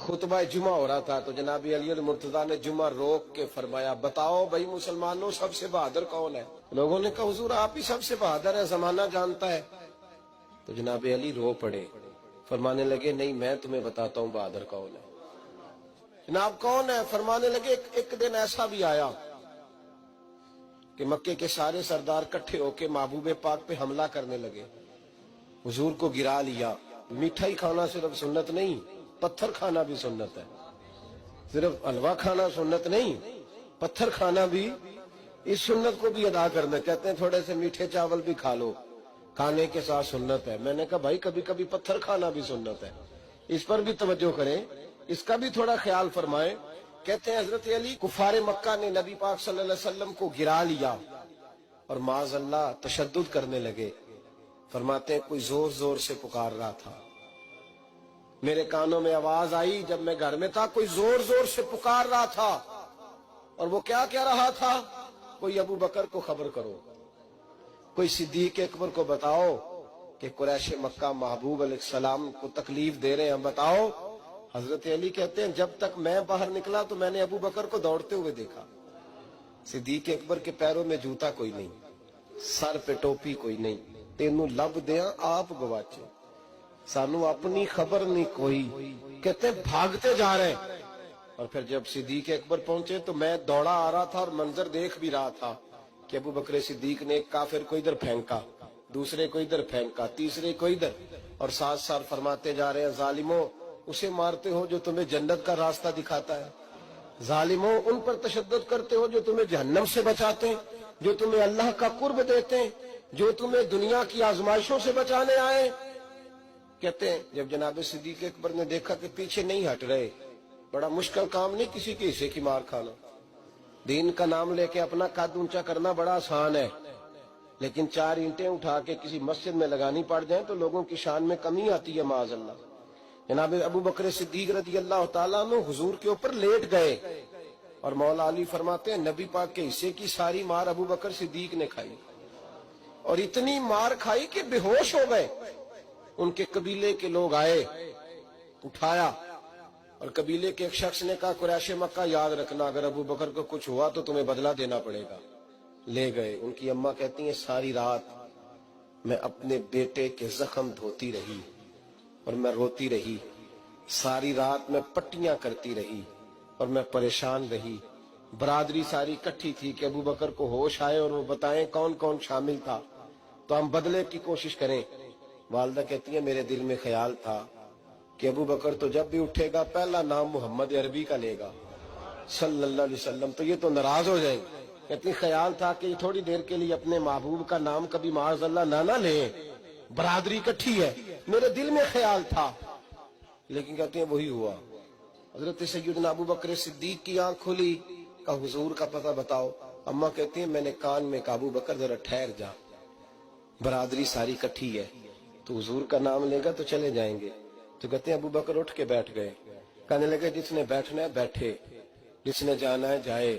خطبہ جمعہ ہو رہا تھا تو جناب علی المرتضیٰ نے جمعہ روک کے فرمایا بتاؤ بھائی مسلمانوں سب سے بہادر کون ہے؟ لوگوں نے کہا حضور آپ ہی سب سے بہادر ہے، زمانہ جانتا ہے۔ تو جناب علی رو پڑے، فرمانے لگے نہیں میں تمہیں بتاتا ہوں بہادر کون ہے۔ جناب کون ہے؟ فرمانے لگے ایک دن ایسا بھی آیا کہ مکے کے سارے سردار کٹھے ہو کے محبوب پاک پہ حملہ کرنے لگے، حضور کو گرا لیا۔ میٹھائی کھانا صرف سنت نہیں، پتھر کھانا بھی سنت ہے، صرف حلوہ کھانا سنت نہیں، پتھر کھانا بھی اس سنت کو بھی ادا کرنا۔ کہتے ہیں تھوڑے سے میٹھے چاول بھی کھا لو، کھانے کے ساتھ سنت ہے۔ میں نے کہا بھائی کبھی کبھی پتھر کھانا بھی سنت ہے، اس پر بھی توجہ کریں، اس کا بھی تھوڑا خیال فرمائیں۔ کہتے ہیں حضرت علی کفار مکہ نے نبی پاک صلی اللہ علیہ وسلم کو گرا لیا اور معاذ اللہ تشدد کرنے لگے۔ فرماتے ہیں کوئی زور زور سے پکار رہا تھا، میرے کانوں میں آواز آئی جب میں گھر میں تھا، کوئی زور زور سے پکار رہا تھا، اور وہ کیا کہہ رہا تھا؟ کوئی ابو بکر کو خبر کرو، کوئی صدیق اکبر کو بتاؤ کہ قریش مکہ محبوب علیہ السلام کو تکلیف دے رہے ہیں، بتاؤ۔ حضرت علی کہتے ہیں جب تک میں باہر نکلا تو میں نے ابو بکر کو دوڑتے ہوئے دیکھا، صدیق اکبر کے پیروں میں جوتا کوئی نہیں، سر پہ ٹوپی کوئی نہیں، تینوں لب دیاں آپ گواچے، سانو اپنی خبر نہیں کوئی۔ کہتے ہیں بھاگتے جا رہے ہیں، اور پھر جب صدیق اکبر پہنچے تو میں دوڑا آ رہا تھا اور منظر دیکھ بھی رہا تھا کہ ابو بکر صدیق نے ایک کافر کو ادھر پھینکا، دوسرے کو ادھر پھینکا، تیسرے کو ادھر، اور ساتھ ساتھ فرماتے جا رہے ہیں ظالموں اسے مارتے ہو جو تمہیں جنت کا راستہ دکھاتا ہے، ظالموں ان پر تشدد کرتے ہو جو تمہیں جہنم سے بچاتے ہیں، جو تمہیں اللہ کا قرب دیتے ہیں، جو تمہیں دنیا کی آزمائشوں سے بچانے آئے۔ کہتے ہیں جب جناب صدیق اکبر نے دیکھا کہ پیچھے نہیں ہٹ رہے، بڑا مشکل کام نہیں کسی کے حصے کی مار کھانا، دین کا نام لے کے اپنا قد اونچا کرنا بڑا آسان ہے، لیکن 4 اینٹیں اٹھا کے کسی مسجد میں لگانی پڑ جائیں تو لوگوں کی شان میں کمی آتی ہے معاذ اللہ۔ جناب ابو بکر صدیق رضی اللہ تعالیٰ عنہ حضور کے اوپر لیٹ گئے، اور مولا علی فرماتے ہیں نبی پاک کے حصے کی ساری مار ابو بکر صدیق نے کھائی، اور اتنی مار کھائی کہ بے ہوش ہو گئے۔ ان کے قبیلے کے لوگ آئے، اٹھایا، اور قبیلے کے ایک شخص نے کہا قریش مکہ یاد رکھنا اگر ابو بکر کو کچھ ہوا تو تمہیں بدلہ دینا پڑے گا۔ لے گئے۔ ان کی اماں کہتی ہیں ساری رات میں اپنے بیٹے کے زخم دھوتی رہی اور میں روتی رہی، ساری رات میں پٹیاں کرتی رہی اور میں پریشان رہی۔ برادری ساری کٹھی تھی کہ ابو بکر کو ہوش آئے اور وہ بتائیں کون کون شامل تھا تو ہم بدلے کی کوشش کریں۔ والدہ کہتی ہیں میرے دل میں خیال تھا کہ ابو بکر تو جب بھی اٹھے گا پہلا نام محمد عربی کا لے گا صلی اللہ علیہ وسلم، تو یہ تو ناراض ہو جائیں گے۔ کہتی خیال تھا کہ تھوڑی دیر کے لیے اپنے محبوب کا نام کبھی معاذ اللہ نہ لیں، برادری کٹھی ہے، میرے دل میں خیال تھا، لیکن کہتے ہیں وہی ہوا۔ حضرت سیدنا ابو بکر صدیق کی آنکھ کھلی، کہا حضور کا پتہ بتاؤ۔ اماں کہتی ہیں میں نے کان میں کہا ابو بکر ذرا ٹھہر جا، برادری ساری کٹھی ہے، تو حضور کا نام لے گا تو چلے جائیں گے۔ تو کہتے ہیں ابو بکر اٹھ کے بیٹھ گئے، کہنے لگے جس نے بیٹھنا ہے بیٹھے، جس نے جانا ہے جائے۔